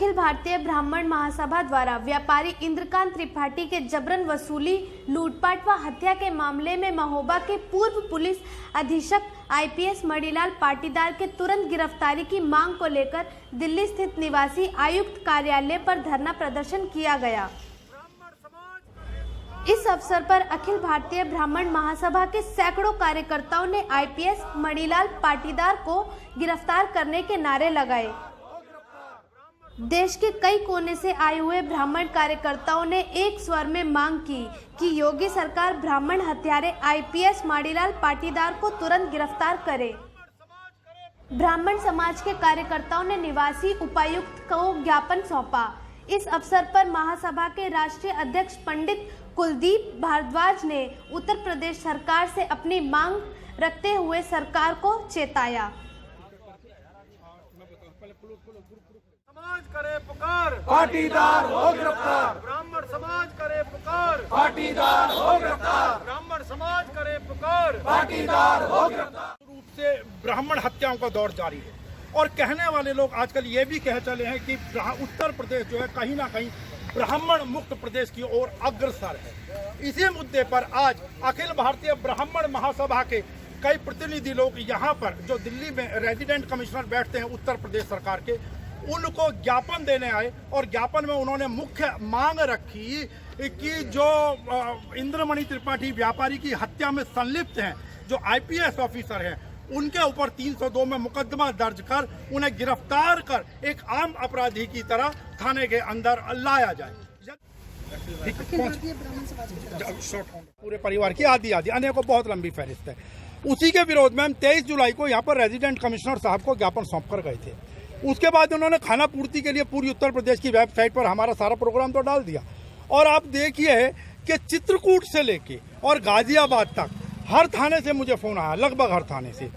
अखिल भारतीय ब्राह्मण महासभा द्वारा व्यापारी इंद्रकांत त्रिपाठी के जबरन वसूली, लूटपाट व हत्या के मामले में महोबा के पूर्व पुलिस अधीक्षक आईपीएस मणिलाल पाटीदार के तुरंत गिरफ्तारी की मांग को लेकर दिल्ली स्थित निवासी आयुक्त कार्यालय पर धरना प्रदर्शन किया गया। इस अवसर पर अखिल भारतीय ब्राह्मण महासभा के सैकड़ों कार्यकर्ताओं ने आईपीएस मणिलाल पाटीदार को गिरफ्तार करने के नारे लगाए। देश के कई कोने से आए हुए ब्राह्मण कार्यकर्ताओं ने एक स्वर में मांग की कि योगी सरकार ब्राह्मण हत्यारे आईपीएस मणिलाल पाटीदार को तुरंत गिरफ्तार करे। ब्राह्मण समाज के कार्यकर्ताओं ने निवासी उपायुक्त को ज्ञापन सौंपा। इस अवसर पर महासभा के राष्ट्रीय अध्यक्ष पंडित कुलदीप भारद्वाज ने उत्तर प्रदेश सरकार से अपनी मांग रखते हुए सरकार को चेताया। समाज करे पुकार, पाटीदार हो गिरफ्तार। ब्राह्मण समाज करे पुकार, पाटीदार हो गिरफ्तार। ब्राह्मण समाज करे पुकार, पाटीदार हो गिरफ्तार। रूप से ब्राह्मण हत्याओं का दौर जारी है और कहने वाले लोग आजकल ये भी कह चले हैं कि उत्तर प्रदेश जो है कहीं ना कहीं ब्राह्मण मुक्त प्रदेश की ओर अग्रसर है। इसी मुद्दे पर आज अखिल भारतीय ब्राह्मण महासभा के कई प्रतिनिधि लोग यहाँ पर जो दिल्ली में रेजिडेंट कमिश्नर बैठते हैं उत्तर प्रदेश सरकार के, उनको ज्ञापन देने आए और ज्ञापन में उन्होंने मुख्य मांग रखी कि जो इंद्रमणि त्रिपाठी व्यापारी की हत्या में संलिप्त हैं, जो आईपीएस ऑफिसर हैं, उनके ऊपर 302 में मुकदमा दर्ज कर उन्हें गिरफ्तार कर एक आम अपराधी की तरह थाने के अंदर लाया जाए। पूरे परिवार की आदि अनेकों बहुत लंबी फहरिस्त है। उसी के विरोध में हम 23 जुलाई को यहाँ पर रेजिडेंट कमिश्नर साहब को ज्ञापन सौंप कर गए थे। उसके बाद उन्होंने खाना पूर्ति के लिए पूरी उत्तर प्रदेश की वेबसाइट पर हमारा सारा प्रोग्राम तो डाल दिया और आप देखिए कि चित्रकूट से लेके और गाजियाबाद तक हर थाने से मुझे फोन आया, लगभग हर थाने से,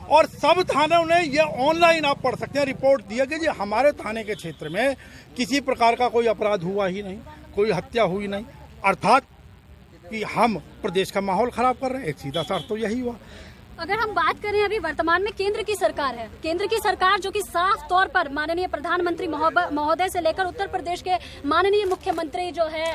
और सब थानों ने ये ऑनलाइन आप पढ़ सकते हैं रिपोर्ट दिया कि जी हमारे थाने के क्षेत्र में किसी प्रकार का कोई अपराध हुआ ही नहीं, कोई हत्या हुई नहीं, अर्थात कि हम प्रदेश का माहौल खराब कर रहे हैं। एक सीधा सा अर्थ तो यही हुआ। अगर हम बात करें अभी वर्तमान में केंद्र की सरकार है, केंद्र की सरकार जो कि साफ तौर पर माननीय प्रधानमंत्री महोदय से लेकर उत्तर प्रदेश के माननीय मुख्यमंत्री जो है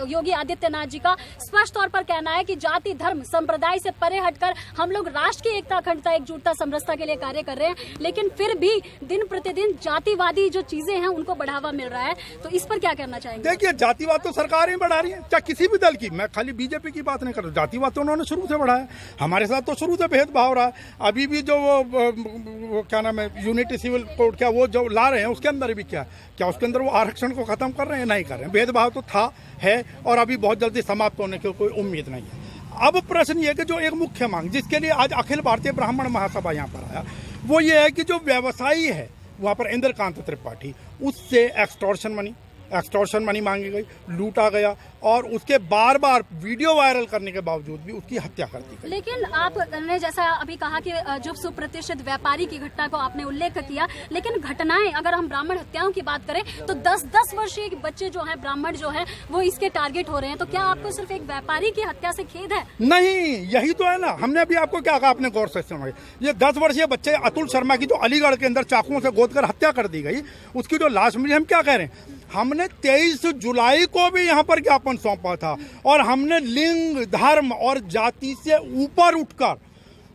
योगी आदित्यनाथ जी का स्पष्ट तौर पर कहना है कि जाति धर्म संप्रदाय से परे हटकर हम लोग राष्ट्र की एकता अखंडता एकजुटता समरसता के लिए कार्य कर रहे हैं, लेकिन फिर भी दिन प्रतिदिन जातिवादी जो चीजें हैं उनको बढ़ावा मिल रहा है। तो इस पर क्या कहना चाहेंगे? देखिए, जातिवाद तो सरकार ही बढ़ा रही है, चाहे किसी भी दल की, मैं खाली बीजेपी की बात नहीं कर रहा। जातिवाद तो उन्होंने शुरू से बढ़ाया, हमारे साथ तो शुरू से भेदभाव हो रहा है। अभी भी जो वो क्या नाम है यूनिटी सिविल कोड क्या वो जो ला रहे हैं उसके अंदर भी क्या उसके अंदर वो आरक्षण को खत्म कर रहे हैं? नहीं कर रहे हैं। भेदभाव तो था, है और अभी बहुत जल्दी समाप्त होने की कोई उम्मीद नहीं है। अब प्रश्न ये कि जो एक मुख्य मांग जिसके लिए आज अखिल भारतीय ब्राह्मण महासभा यहाँ पर आया वो ये है कि जो व्यवसायी है वहाँ पर इंद्रकांत त्रिपाठी, उससे एक्सटॉर्शन मनी मांगी गई, लूटा गया और उसके बार बार वीडियो वायरल करने के बावजूद भी उसकी हत्या कर दी गई। लेकिन आपने जैसा अभी कहा कि जो सुप्रतिष्ठित व्यापारी की घटना को आपने उल्लेख किया, लेकिन घटनाएं अगर हम ब्राह्मण हत्याओं की बात करें तो 10-10 वर्षीय बच्चे जो हैं ब्राह्मण जो हैं वो इसके टारगेट हो रहे हैं। तो क्या आपको सिर्फ एक व्यापारी की हत्या से खेद है? नहीं, यही तो है ना। हमने अभी आपको क्या कहा, आपने गौर से सुना, ये 10 वर्षीय बच्चे अतुल शर्मा की जो अलीगढ़ के अंदर चाकुओं से गोद कर हत्या कर दी गई, उसकी जो लाश मिली, हम क्या कह रहे हैं, हमने 23 जुलाई को भी यहाँ पर ज्ञापन सौंपा था और हमने लिंग धर्म और जाति से ऊपर उठकर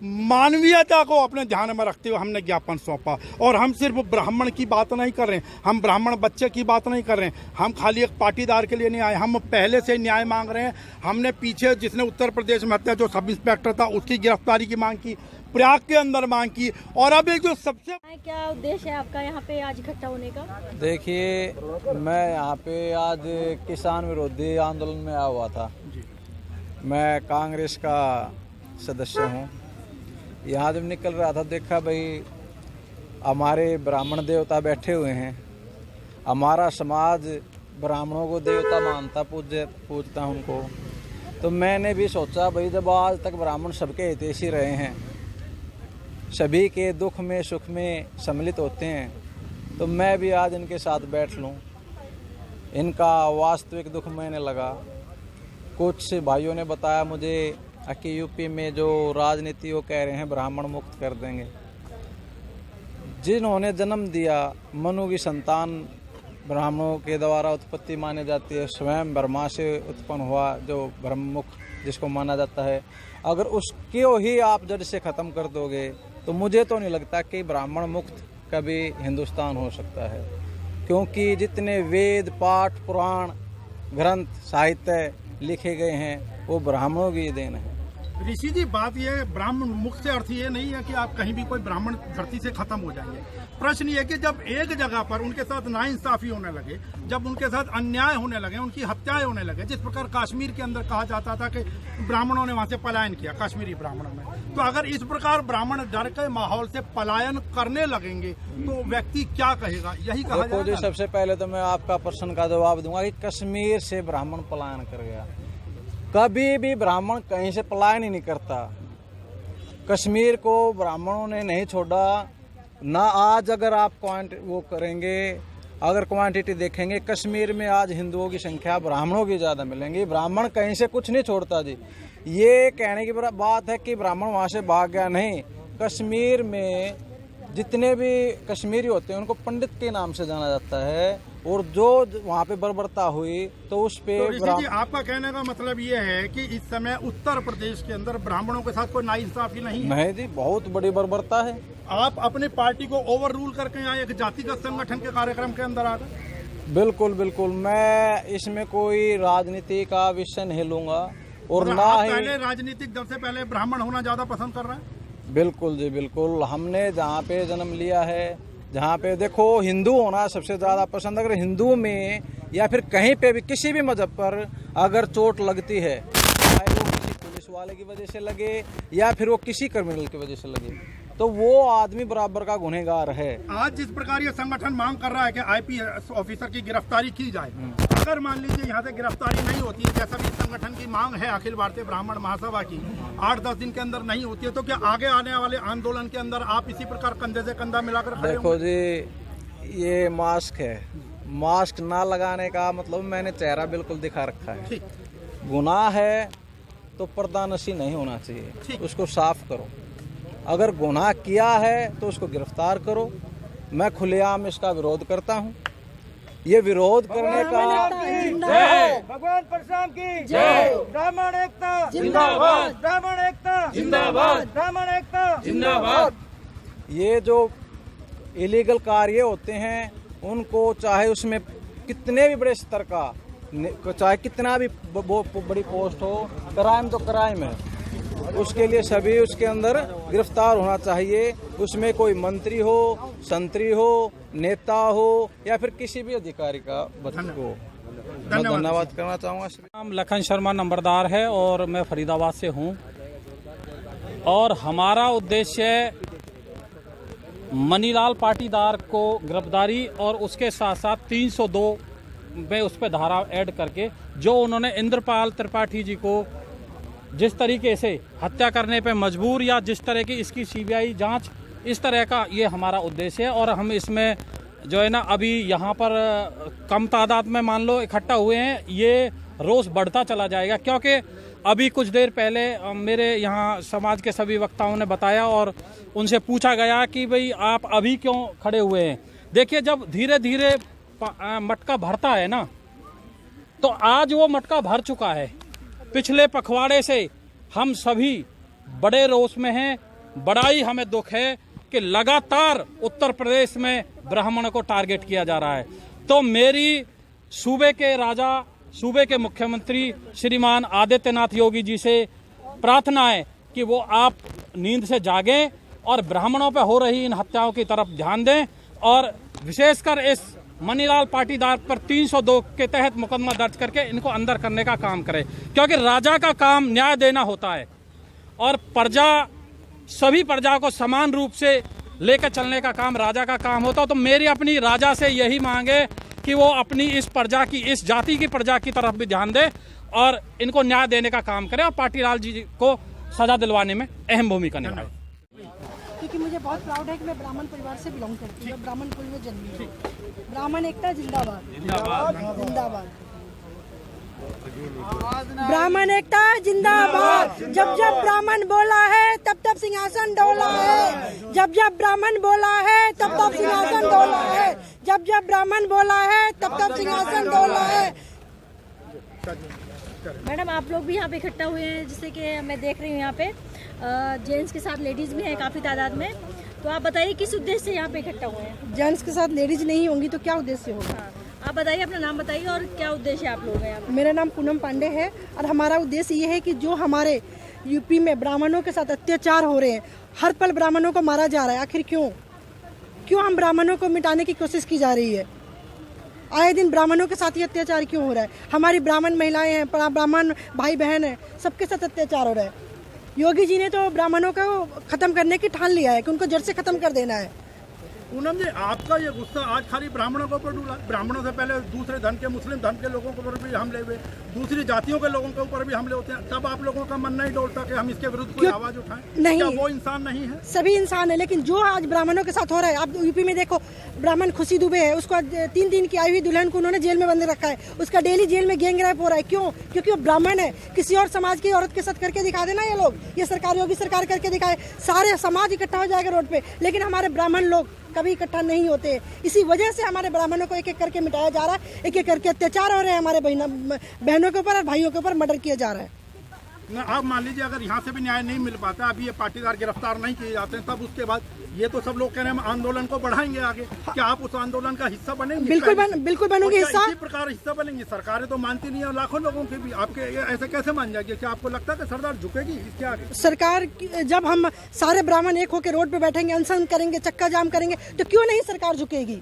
मानवीयता को अपने ध्यान में रखते हुए हमने ज्ञापन सौंपा। और हम सिर्फ ब्राह्मण की बात नहीं कर रहे हैं, हम ब्राह्मण बच्चे की बात नहीं कर रहे हैं, हम खाली एक पाटीदार के लिए नहीं आए, हम पहले से न्याय मांग रहे हैं। हमने पीछे जिसने उत्तर प्रदेश में हत्या जो सब इंस्पेक्टर था उसकी गिरफ्तारी की मांग की, प्रयाग के अंदर मांग की, और अब एक जो सबसे क्या उद्देश्य है आपका यहाँ पे आज इकट्ठा होने का? देखिए, मैं यहाँ पे आज किसान विरोधी आंदोलन में आया हुआ था। मैं कांग्रेस का सदस्य हूँ। यहाँ जब निकल रहा था देखा भाई हमारे ब्राह्मण देवता बैठे हुए हैं, हमारा समाज ब्राह्मणों को देवता मानता पूजता उनको। तो मैंने भी सोचा भाई जब आज तक ब्राह्मण सबके हितैषी रहे हैं, सभी के दुख में सुख में सम्मिलित होते हैं, तो मैं भी आज इनके साथ बैठ लूं। इनका वास्तविक दुख मैंने लगा। कुछ भाइयों ने बताया मुझे कि यूपी में जो राजनीति वो कह रहे हैं ब्राह्मण मुक्त कर देंगे। जिन्होंने जन्म दिया, मनु की संतान ब्राह्मणों के द्वारा उत्पत्ति मानी जाती है, स्वयं ब्रह्मा से उत्पन्न हुआ जो ब्रह्ममुख जिसको माना जाता है, अगर उसको ही आप जड़ से ख़त्म कर दोगे तो मुझे तो नहीं लगता कि ब्राह्मण मुक्त कभी हिंदुस्तान हो सकता है, क्योंकि जितने वेद पाठ पुराण ग्रंथ साहित्य लिखे गए हैं वो ब्राह्मणों की देन है। ऋषि जी, बात यह है, ब्राह्मण मुक्त से अर्थ ये नहीं है कि आप कहीं भी कोई ब्राह्मण धरती से खत्म हो जाएंगे। प्रश्न ये कि जब एक जगह पर उनके साथ नाइंसाफी होने लगे, जब उनके साथ अन्याय होने लगे, उनकी हत्याएं होने लगे, जिस प्रकार कश्मीर के अंदर कहा जाता था कि ब्राह्मणों ने वहां से पलायन किया, कश्मीरी ब्राह्मणों ने, तो अगर इस प्रकार ब्राह्मण डर के माहौल से पलायन करने लगेंगे तो व्यक्ति क्या कहेगा, यही कहा देखो जी, सबसे पहले तो मैं आपका प्रश्न का जवाब दूंगा कि कश्मीर से ब्राह्मण पलायन कर गया। कभी भी ब्राह्मण कहीं से पलायन ही नहीं करता। कश्मीर को ब्राह्मणों ने नहीं छोड़ा ना। आज अगर आप वो करेंगे, अगर क्वांटिटी देखेंगे, कश्मीर में आज हिंदुओं की संख्या ब्राह्मणों की ज़्यादा मिलेंगी। ब्राह्मण कहीं से कुछ नहीं छोड़ता जी। ये कहने की बात है कि ब्राह्मण वहाँ से भाग गया, नहीं। कश्मीर में जितने भी कश्मीरी होते हैं उनको पंडित के नाम से जाना जाता है, और जो वहाँ पे बर्बरता हुई तो उस पे तो जी, आपका कहने का मतलब ये है कि इस समय उत्तर प्रदेश के अंदर ब्राह्मणों के साथ कोई नाइंसाफी नहीं है? नहीं जी, बहुत बड़ी बर्बरता है। आप अपनी पार्टी को ओवर रूल करके आए, एक जातिगत संगठन के कार्यक्रम के अंदर आ गए। बिल्कुल बिल्कुल, मैं इसमें कोई राजनीति का विषय नहीं लूंगा, और ना ही पहले राजनीतिक दल से पहले ब्राह्मण होना ज्यादा पसंद कर रहे हैं। बिल्कुल जी बिल्कुल, हमने जहाँ पे जन्म लिया है, जहाँ पे देखो हिंदू होना सबसे ज़्यादा पसंद। अगर हिंदू में या फिर कहीं पे भी किसी भी मजहब पर अगर चोट लगती है, चाहे वो किसी पुलिस वाले की वजह से लगे या फिर वो किसी क्रिमिनल की वजह से लगे, तो वो आदमी बराबर का गुनहगार है। आज जिस प्रकार ये संगठन मांग कर रहा है कि आईपीएस ऑफिसर की गिरफ्तारी की जाए, अगर मान लीजिए यहाँ से गिरफ्तारी नहीं होती है, जैसा भी संगठन की मांग है अखिल भारतीय ब्राह्मण महासभा की, 8-10 दिन के अंदर नहीं होती है, तो क्या आगे आने वाले आंदोलन के अंदर आप इसी प्रकार कंधे से कंधा मिलाकर खड़े देखो जी, ये मास्क है, मास्क ना लगाने का मतलब मैंने चेहरा बिल्कुल दिखा रखा है। गुनाह है तो पर्दानशी नहीं होना चाहिए, उसको साफ करो। अगर गुनाह किया है तो उसको गिरफ्तार करो। मैं खुलेआम इसका विरोध करता हूँ। ये विरोध करने का भगवान परशुराम की जय, ब्राह्मण एकता जिंदाबाद, ब्राह्मण एकता जिंदाबाद, ब्राह्मण एकता जिंदाबाद। ये जो इलीगल कार्य होते हैं उनको, चाहे उसमें कितने भी बड़े स्तर का, चाहे कितना भी बड़ी पोस्ट हो, क्राइम तो क्राइम है, उसके लिए सभी उसके अंदर गिरफ्तार होना चाहिए। उसमें कोई मंत्री हो, संतरी हो, नेता हो या फिर किसी भी अधिकारी का बच्चे को मैं धन्यवाद करना चाहूँगा। नाम लखन शर्मा नंबरदार है और मैं फरीदाबाद से हूँ, और हमारा उद्देश्य मनीलाल पाटीदार को गिरफ्तारी और उसके साथ साथ 302 में उस पर धारा ऐड करके जो उन्होंने इंद्रपाल त्रिपाठी जी को जिस तरीके से हत्या करने पे मजबूर, या जिस तरह की इसकी सीबीआई जांच, इस तरह का ये हमारा उद्देश्य है। और हम इसमें जो है ना, अभी यहाँ पर कम तादाद में मान लो इकट्ठा हुए हैं, ये रोज़ बढ़ता चला जाएगा, क्योंकि अभी कुछ देर पहले मेरे यहाँ समाज के सभी वक्ताओं ने बताया और उनसे पूछा गया कि भाई आप अभी क्यों खड़े हुए हैं। देखिए, जब धीरे धीरे मटका भरता है ना, तो आज वो मटका भर चुका है। पिछले पखवाड़े से हम सभी बड़े रोष में हैं। बड़ा ही हमें दुख है कि लगातार उत्तर प्रदेश में ब्राह्मणों को टारगेट किया जा रहा है। तो मेरी सूबे के राजा, सूबे के मुख्यमंत्री श्रीमान आदित्यनाथ योगी जी से प्रार्थना है कि वो आप नींद से जागें और ब्राह्मणों पर हो रही इन हत्याओं की तरफ ध्यान दें, और विशेषकर इस मनीलाल पाटीदार पर 302 के तहत मुकदमा दर्ज करके इनको अंदर करने का काम करें, क्योंकि राजा का काम न्याय देना होता है और प्रजा, सभी प्रजा को समान रूप से लेकर चलने का काम राजा का काम होता है। तो मेरी अपनी राजा से यही मांग है कि वो अपनी इस प्रजा की, इस जाति की प्रजा की तरफ भी ध्यान दे और इनको न्याय देने का काम करे और पाटीलाल जी को सजा दिलवाने में अहम भूमिका निभाए। क्योंकि मुझे बहुत प्राउड है कि मैं ब्राह्मण परिवार से बिलोंग करती हूँ, ब्राह्मण कुल में जन्मी हूँ। ब्राह्मण एकता जिंदाबाद, जिंदाबाद। ब्राह्मण एकता जिंदाबाद। जब जब ब्राह्मण बोला है तब तब सिंहासन डोला है, जब जब ब्राह्मण बोला है तब तब सिंहासन डोला है। जब जब ब्राह्मण बोला है तब तब सिंहासन डोला है। मैडम आप लोग भी यहाँ पे इकट्ठा हुए हैं, जिससे कि मैं देख रही हूँ यहाँ पे जेंट्स के साथ लेडीज भी हैं काफ़ी तादाद में। तो आप बताइए किस उद्देश्य से यहाँ पे इकट्ठा हुए हैं? जेंट्स के साथ लेडीज नहीं होंगी तो क्या उद्देश्य होगा? हाँ, आप बताइए, अपना नाम बताइए और क्या उद्देश्य आप लोग हैं यहाँ पे? मेरा नाम पूनम पांडे है और हमारा उद्देश्य ये है कि जो हमारे यूपी में ब्राह्मणों के साथ अत्याचार हो रहे हैं, हर पल ब्राह्मणों को मारा जा रहा है, आखिर क्यों हम ब्राह्मणों को मिटाने की कोशिश की जा रही है? आए दिन ब्राह्मणों के साथ ही अत्याचार क्यों हो रहा है? हमारी ब्राह्मण महिलाएं हैं, ब्राह्मण भाई बहन हैं, सबके साथ अत्याचार हो रहा है। योगी जी ने तो ब्राह्मणों को खत्म करने की ठान लिया है कि उनको जड़ से खत्म कर देना है। पूनम जी, आपका ये गुस्सा आज खाली ब्राह्मणों के ऊपर डूला? ब्राह्मणों से पहले दूसरे धर्म के, मुस्लिम धर्म के लोगों के ऊपर भी हमले हुए, दूसरी जातियों के लोगों के ऊपर भी हमले होते हैं, तब आप लोगों का मन नहीं डोलता कि हम इसके विरुद्ध कोई आवाज उठाएं? नहीं, क्या वो इंसान नहीं है? सभी इंसान है, लेकिन जो आज ब्राह्मणों के साथ हो रहा है, आप यूपी में देखो, ब्राह्मण खुशी दुबे है, उसको 3 दिन की आई हुई दुल्हन को उन्होंने जेल में बंद रखा है, उसका डेली जेल में गैंग रेप हो रहा है। क्यों? क्योंकि वो ब्राह्मण है। किसी और समाज की औरत के साथ करके दिखा देना ये लोग, ये सरकार, योगी सरकार करके दिखाए, सारे समाज इकट्ठा हो जाएगा रोड पे, लेकिन हमारे ब्राह्मण लोग कभी इकट्ठा नहीं होते। इसी वजह से हमारे ब्राह्मणों को एक एक करके मिटाया जा रहा है, एक एक करके अत्याचार हो रहे हैं, हमारे बहनों के ऊपर और भाइयों के ऊपर मर्डर किया जा रहा है। आप मान लीजिए अगर यहाँ से भी न्याय नहीं मिल पाता, अभी ये पाटीदार गिरफ्तार नहीं किए जाते हैं, तब उसके बाद ये तो सब लोग कह रहे हैं हम आंदोलन को बढ़ाएंगे आगे, क्या आप उस आंदोलन का हिस्सा बनेंगे? बिल्कुल बनूंगे हिस्सा। इसी प्रकार हिस्सा बनेंगे। सरकारें तो मानती नहीं है, लाखों लोगों के भी आपके ऐसे कैसे मान जाएगी? क्या आपको लगता है कि सरकार झुकेगी इसके आगे? सरकार, जब हम सारे ब्राह्मण एक होकर रोड पे बैठेंगे, अनशन करेंगे, चक्का जाम करेंगे, तो क्यों नहीं सरकार झुकेगी?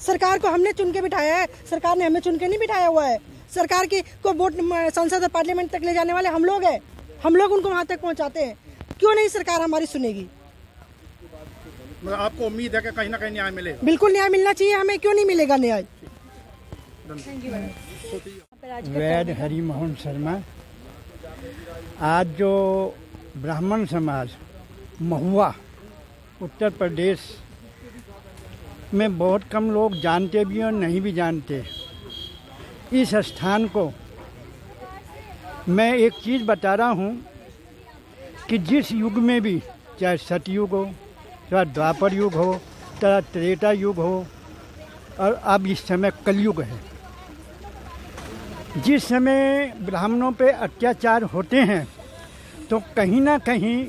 सरकार को हमने चुन के बिठाया है, सरकार ने हमें चुन के नहीं बिठाया हुआ है। सरकार की को वोट संसद और पार्लियामेंट तक ले जाने वाले हम लोग हैं, हम लोग उनको वहां तक पहुंचाते हैं। क्यों नहीं सरकार हमारी सुनेगी? आपको उम्मीद है कि कहीं ना कहीं न्याय मिले? बिल्कुल न्याय मिलना चाहिए हमें, क्यों नहीं मिलेगा न्याय? वैद हरि मोहन शर्मा। आज जो ब्राह्मण समाज महुआ उत्तर प्रदेश में बहुत कम लोग जानते भी और नहीं भी जानते, इस स्थान को मैं एक चीज़ बता रहा हूँ कि जिस युग में भी, चाहे सतयुग हो, चाहे द्वापर युग हो, चाहे त्रेता युग हो, और अब इस समय कलयुग है, जिस समय ब्राह्मणों पे अत्याचार होते हैं तो कहीं ना कहीं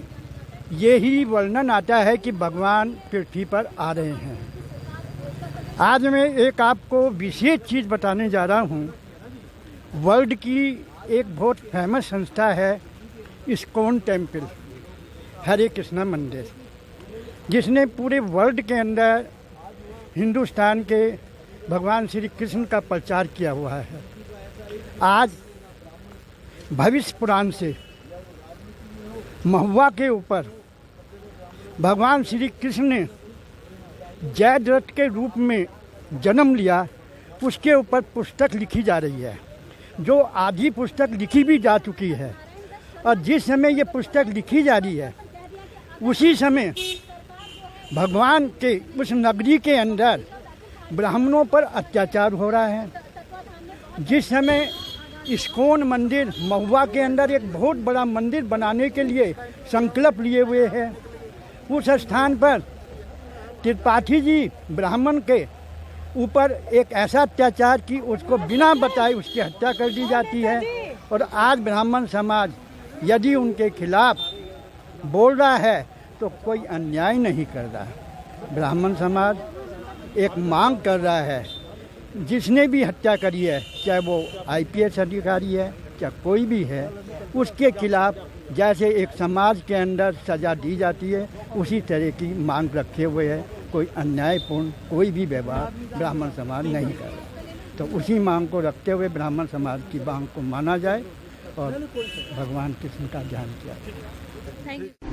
यही वर्णन आता है कि भगवान पृथ्वी पर आ रहे हैं। आज मैं एक आपको विशेष चीज़ बताने जा रहा हूँ। वर्ल्ड की एक बहुत फेमस संस्था है इस्कॉन टेम्पल, हरे कृष्णा मंदिर, जिसने पूरे वर्ल्ड के अंदर हिंदुस्तान के भगवान श्री कृष्ण का प्रचार किया हुआ है। आज भविष्य पुराण से महुआ के ऊपर भगवान श्री कृष्ण ने जयद्रथ के रूप में जन्म लिया, उसके ऊपर पुस्तक लिखी जा रही है, जो आधी पुस्तक लिखी भी जा चुकी है। और जिस समय ये पुस्तक लिखी जा रही है उसी समय भगवान के उस नगरी के अंदर ब्राह्मणों पर अत्याचार हो रहा है। जिस समय इस्कॉन मंदिर महुआ के अंदर एक बहुत बड़ा मंदिर बनाने के लिए संकल्प लिए हुए हैं, उस स्थान पर त्रिपाठी जी ब्राह्मण के ऊपर एक ऐसा अत्याचार कि उसको बिना बताए उसकी हत्या कर दी जाती है। और आज ब्राह्मण समाज यदि उनके खिलाफ बोल रहा है तो कोई अन्याय नहीं कर रहा है। ब्राह्मण समाज एक मांग कर रहा है, जिसने भी हत्या करी है, चाहे वो IPS अधिकारी है, चाहे कोई भी है, उसके खिलाफ जैसे एक समाज के अंदर सज़ा दी जाती है उसी तरह की मांग रखे हुए है। कोई अन्यायपूर्ण कोई भी व्यवहार ब्राह्मण समाज नहीं कर रहा। तो उसी मांग को रखते हुए ब्राह्मण समाज की मांग को माना जाए और भगवान कृष्ण का ध्यान किया जाए। Thank you.